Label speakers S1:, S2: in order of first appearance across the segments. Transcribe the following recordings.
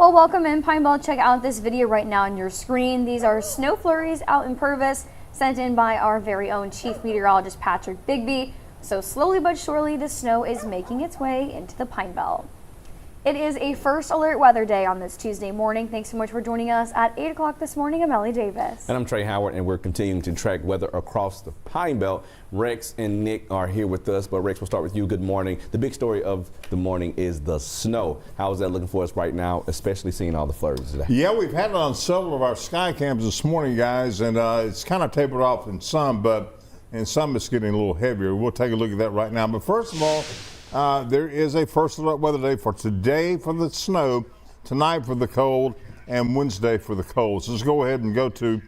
S1: Well, welcome in, Pine Belt. Check out this video right now on your screen. These are snow flurries out in Purvis, sent in by our very own Chief Meteorologist Patrick Bigby. So slowly but surely, the snow is making its way into the Pine Belt. It is a first alert weather day on this Tuesday morning. Thanks so much for joining us at 8 o'clock this morning. I'm Ellie Davis.
S2: And I'm Trey Howard, and we're continuing to track weather across the Pine Belt. Rex and Nick are here with us, but Rex, we'll start with you. Good morning. The big story of the morning is the snow. How is that looking for us right now, especially seeing all the flurries today?
S3: Yeah, we've had it on several of our sky cams this morning, guys, and it's kind of tapered off in some, but in some it's getting a little heavier. We'll take a look at that right now. But first of all, there is a first alert weather day for today for the snow, tonight for the cold, and Wednesday for the cold. So let's go ahead and go to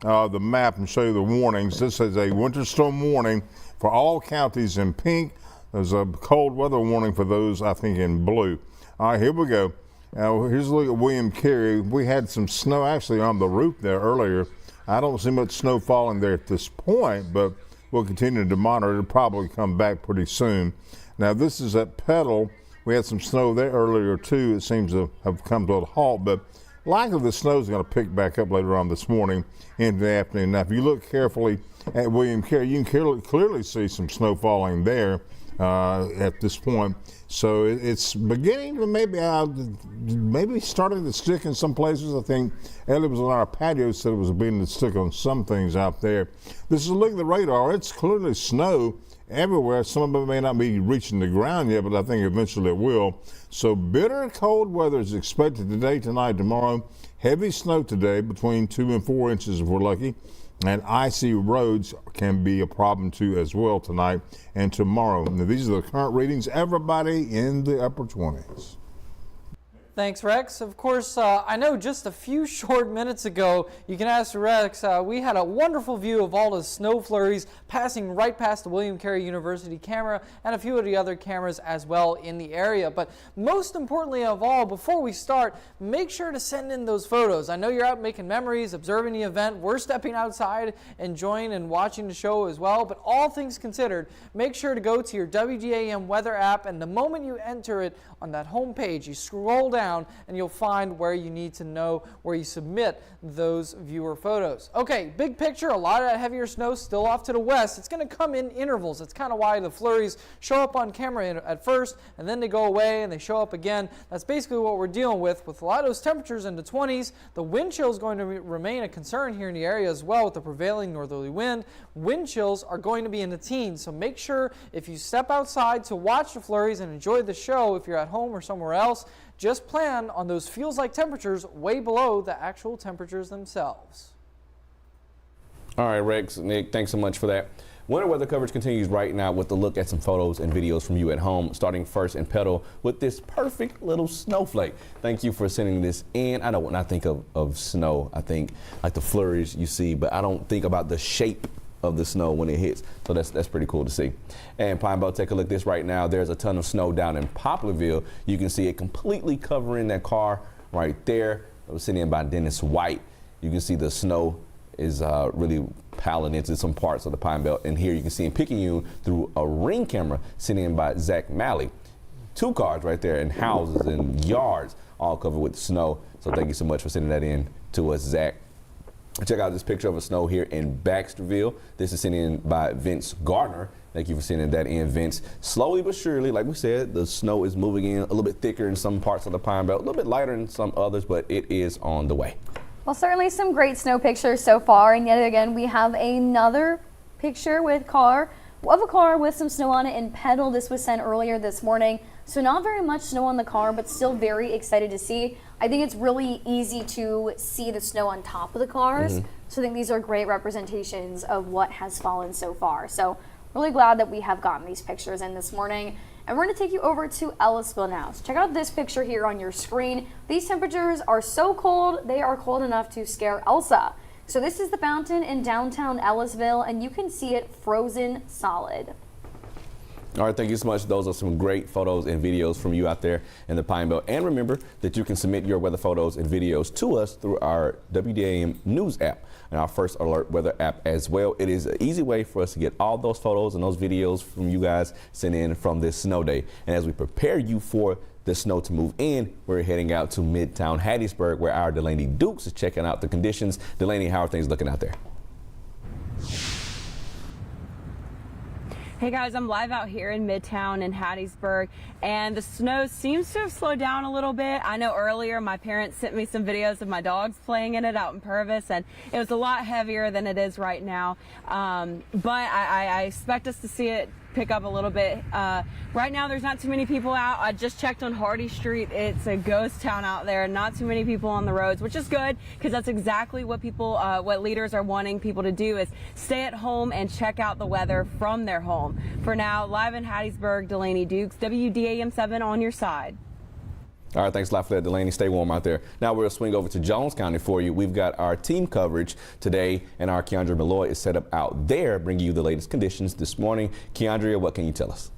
S3: the map and show you the warnings. This is a winter storm warning for all counties in pink. There's a cold weather warning for those, I think, in blue. All right, here we go. Now, here's a look at William Carey. We had some snow actually on the roof there earlier. I don't see much snow falling there at this point, but we'll continue to monitor. It'll probably come back pretty soon. Now, this is at Petal. We had some snow there earlier, too. It seems to have come to a halt, but likely the snow is going to pick back up later on this morning into the afternoon. Now, if you look carefully at William Carey, you can clearly see some snow falling there at this point. So it's beginning to maybe starting to stick in some places. I think Ellie was on our patio, said it was beginning to stick on some things out there. This is a look at the radar. It's clearly snow everywhere. Some of it may not be reaching the ground yet, but I think eventually it will. So bitter cold weather is expected today, tonight, tomorrow. Heavy snow today, between 2 and 4 inches if we're lucky. And icy roads can be a problem too as well tonight and tomorrow. Now, these are the current readings. Everybody in the upper 20s.
S4: Thanks, Rex. Of course, I know just a few short minutes ago, you can ask Rex, we had a wonderful view of all the snow flurries passing right past the William Carey University camera and a few of the other cameras as well in the area. But most importantly of all, before we start, make sure to send in those photos. I know you're out making memories, observing the event. We're stepping outside, enjoying and watching the show as well. But all things considered, make sure to go to your WDAM weather app, and the moment you enter it on that home page, you scroll down and you'll find where you need to know where you submit those viewer photos. Okay, big picture, a lot of that heavier snow still off to the west. It's going to come in intervals. It's kind of why the flurries show up on camera at first and then they go away and they show up again. That's basically what we're dealing with a lot of those temperatures in the 20s. The wind chill is going to remain a concern here in the area as well with the prevailing northerly wind. Wind chills are going to be in the teens, so make sure if you step outside to watch the flurries and enjoy the show, if you're at home or somewhere else, just plan on those feels-like temperatures way below the actual temperatures themselves.
S2: All right, Rex, Nick, thanks so much for that. Winter weather coverage continues right now with a look at some photos and videos from you at home, starting first in Petal with this perfect little snowflake. Thank you for sending this in. I know when I think of snow, I think like the flurries you see, but I don't think about the shape of the snow when it hits. So that's pretty cool to see. And Pine Belt, take a look at this right now. There's a ton of snow down in Poplarville. You can see it completely covering that car right there. I was sitting in by Dennis White. You can see the snow is really piling into some parts of the Pine Belt. And here you can see him picking you through a ring camera sitting in by Zach Malley. 2 cars right there and houses and yards all covered with snow. So thank you so much for sending that in to us, Zach. Check out this picture of a snow here in Baxterville. This is sent in by Vince Gardner. Thank you for sending that in, Vince. Slowly but surely, like we said, the snow is moving in a little bit thicker in some parts of the Pine Belt, a little bit lighter in some others, but it is on the way.
S1: Well, certainly some great snow pictures so far, and yet again we have another picture with a car with some snow on it in Petal. This was sent earlier this morning, so not very much snow on the car, but still very excited to see. I think it's really easy to see the snow on top of the cars, so I think these are great representations of what has fallen so far. So really glad that we have gotten these pictures in this morning. And we're going to take you over to Ellisville now. So check out this picture here on your screen. These temperatures are so cold, they are cold enough to scare Elsa. So this is the fountain in downtown Ellisville, and you can see it frozen solid.
S2: All right, thank you so much. Those are some great photos and videos from you out there in the Pine Belt. And remember that you can submit your weather photos and videos to us through our WDAM News app and our First Alert Weather app as well. It is an easy way for us to get all those photos and those videos from you guys sent in from this snow day. And as we prepare you for the snow to move in, we're heading out to Midtown Hattiesburg, where our Delaney Dukes is checking out the conditions. Delaney, how are things looking out there?
S5: Hey guys, I'm live out here in Midtown in Hattiesburg, and the snow seems to have slowed down a little bit. I know earlier my parents sent me some videos of my dogs playing in it out in Purvis, and it was a lot heavier than it is right now. But I expect us to see it pick up a little bit. Right now there's not too many people out. I just checked on Hardy Street. It's a ghost town out there. Not too many people on the roads, which is good because that's exactly what people, what leaders are wanting people to do, is stay at home and check out the weather from their home. For now, live in Hattiesburg, Delaney Dukes, WDAM 7 on your side.
S2: All right, thanks a lot for that, Delaney. Stay warm out there. Now we'll swing over to Jones County for you. We've got our team coverage today, and our Keandra Malloy is set up out there, bringing you the latest conditions this morning. Keandra, what can you tell us?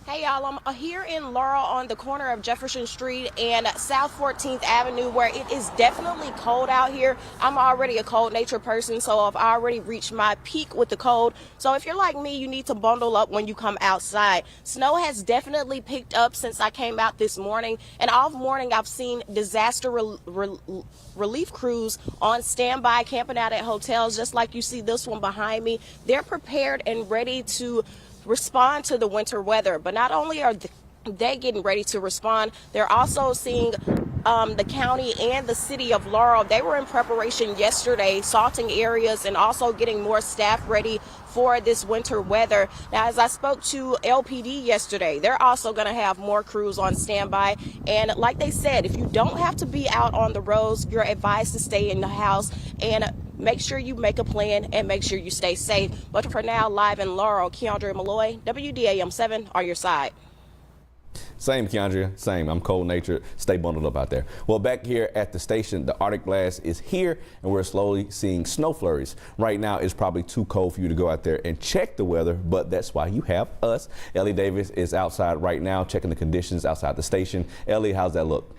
S6: Hey y'all, I'm here in Laurel on the corner of Jefferson Street and South 14th Avenue, where it is definitely cold out here. I'm already a cold nature person, so I've already reached my peak with the cold. So if you're like me, you need to bundle up when you come outside. Snow has definitely picked up since I came out this morning, and all morning I've seen disaster relief crews on standby, camping out at hotels, just like you see this one behind me. They're prepared and ready to respond to the winter weather. But not only are they getting ready to respond, they're also seeing the county and the city of Laurel. They were in preparation yesterday, salting areas and also getting more staff ready for this winter weather. Now, as I spoke to LPD yesterday, they're also going to have more crews on standby. And like they said, if you don't have to be out on the roads, you're advised to stay in the house and make sure you make a plan and make sure you stay safe. But for now, live in Laurel, Keandra Malloy, WDAM 7 on your side.
S2: Same, Keandra, same. I'm cold natured. Stay bundled up out there. Well, back here at the station, the Arctic blast is here, and we're slowly seeing snow flurries. Right now, it's probably too cold for you to go out there and check the weather, but that's why you have us. Ellie Davis is outside right now checking the conditions outside the station. Ellie, how's that look?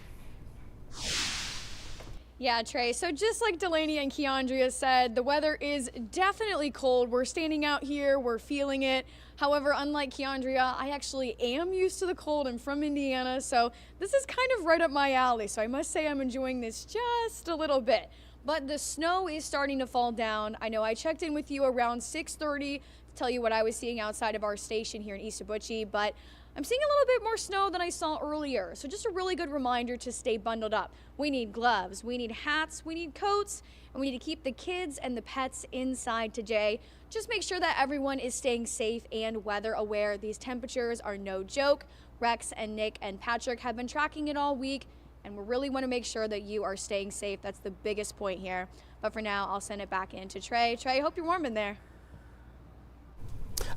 S7: Yeah, Trey, so just like Delaney and Keandria said, the weather is definitely cold. We're standing out here, we're feeling it. However, unlike Keandria, I actually am used to the cold. I'm from Indiana, so this is kind of right up my alley. So I must say I'm enjoying this just a little bit. But the snow is starting to fall down. I know I checked in with you around 6:30 to tell you what I was seeing outside of our station here in East Abuchi, but I'm seeing a little bit more snow than I saw earlier. So just a really good reminder to stay bundled up. We need gloves, we need hats, we need coats, and we need to keep the kids and the pets inside today. Just make sure that everyone is staying safe and weather aware. These temperatures are no joke. Rex and Nick and Patrick have been tracking it all week, and we really want to make sure that you are staying safe. That's the biggest point here. But for now, I'll send it back in to Trey. Trey, hope you're warm in there.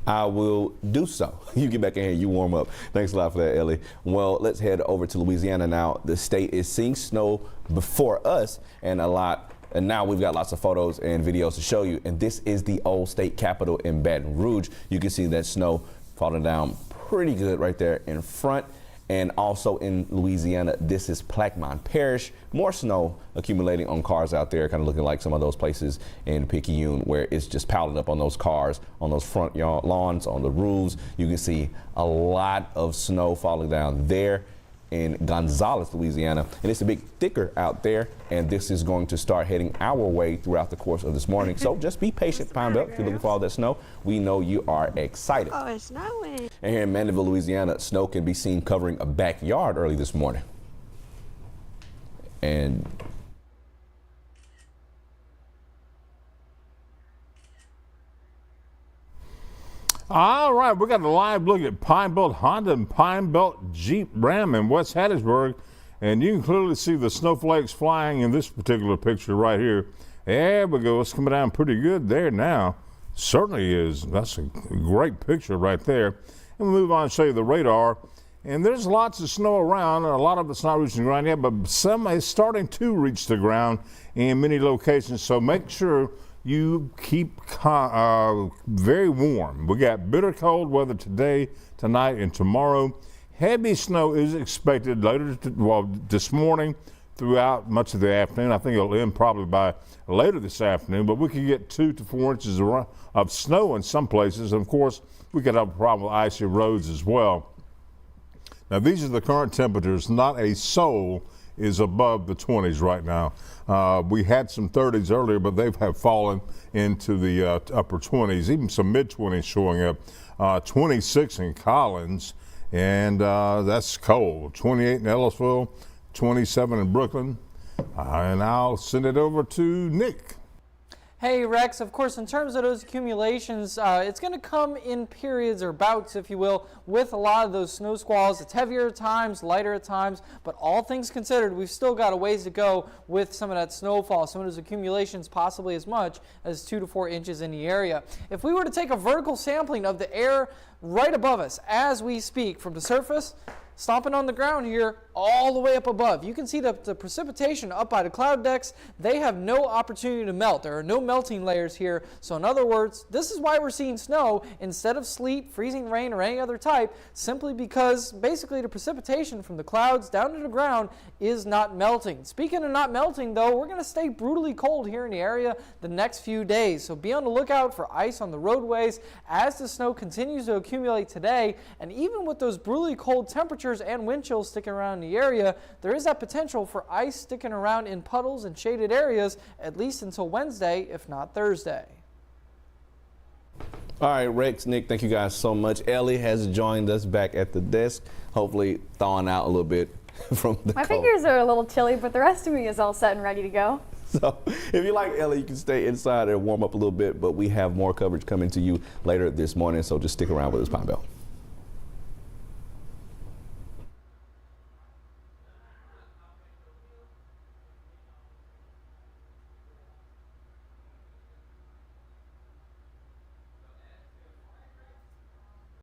S2: I will do so. You get back in here, you warm up. Thanks a lot for that, Ellie. Well, let's head over to Louisiana now. The state is seeing snow before us and now we've got lots of photos and videos to show you. And this is the old state capitol in Baton Rouge. You can see that snow falling down pretty good right there in front. And also in Louisiana, this is Plaquemine Parish. More snow accumulating on cars out there, kind of looking like some of those places in Picayune where it's just piling up on those cars, on those front yard lawns, on the roofs. You can see a lot of snow falling down there in Gonzales, Louisiana. And it's a bit thicker out there, and this is going to start heading our way throughout the course of this morning. So just be patient, Pine Belt. If you're looking for all that snow, we know you are excited.
S8: Oh, it's snowing.
S2: And here in Mandeville, Louisiana, snow can be seen covering a backyard early this morning. And
S3: all right, we got a live look at Pine Belt Honda and Pine Belt Jeep Ram in West Hattiesburg, and you can clearly see the snowflakes flying in this particular picture right here. There we go. It's coming down pretty good there now. Certainly is. That's a great picture right there. And we move on and show you the radar. And there's lots of snow around. A lot of it's not reaching the ground yet, but some is starting to reach the ground in many locations. So make sure you keep very warm. We got bitter cold weather today, tonight, and tomorrow. Heavy snow is expected later, this morning throughout much of the afternoon. I think it'll end probably by later this afternoon, but we could get 2 to 4 inches of snow in some places. And of course, we could have a problem with icy roads as well. Now, these are the current temperatures. Not a soul is above the 20s right now. We had some 30s earlier, but they have fallen into the upper 20s, even some mid-20s showing up. 26 in Collins, and that's cold. 28 in Ellisville, 27 in Brooklyn. And I'll send it over to Nick.
S4: Hey Rex, of course in terms of those accumulations, it's going to come in periods or bouts, if you will, with a lot of those snow squalls. It's heavier at times, lighter at times, but all things considered, we've still got a ways to go with some of that snowfall, some of those accumulations possibly as much as 2 to 4 inches in the area. If we were to take a vertical sampling of the air right above us as we speak from the surface, stomping on the ground here all the way up above, you can see the precipitation up by the cloud decks. They have no opportunity to melt. There are no melting layers here. So in other words, this is why we're seeing snow instead of sleet, freezing rain, or any other type, simply because basically the precipitation from the clouds down to the ground is not melting. Speaking of not melting though, we're going to stay brutally cold here in the area the next few days. So be on the lookout for ice on the roadways as the snow continues to accumulate today. And even with those brutally cold temperatures and wind chills sticking around the area, there is that potential for ice sticking around in puddles and shaded areas at least until Wednesday, if not Thursday.
S2: All right, Rex, Nick, thank you guys so much. Ellie has joined us back at the desk, hopefully thawing out a little bit from the
S1: My
S2: cold.
S1: fingers are a little chilly, but the rest of me is all set and ready to go.
S2: So if you like Ellie, you can stay inside and warm up a little bit, but we have more coverage coming to you later this morning, so just stick around with us, Pine Bell.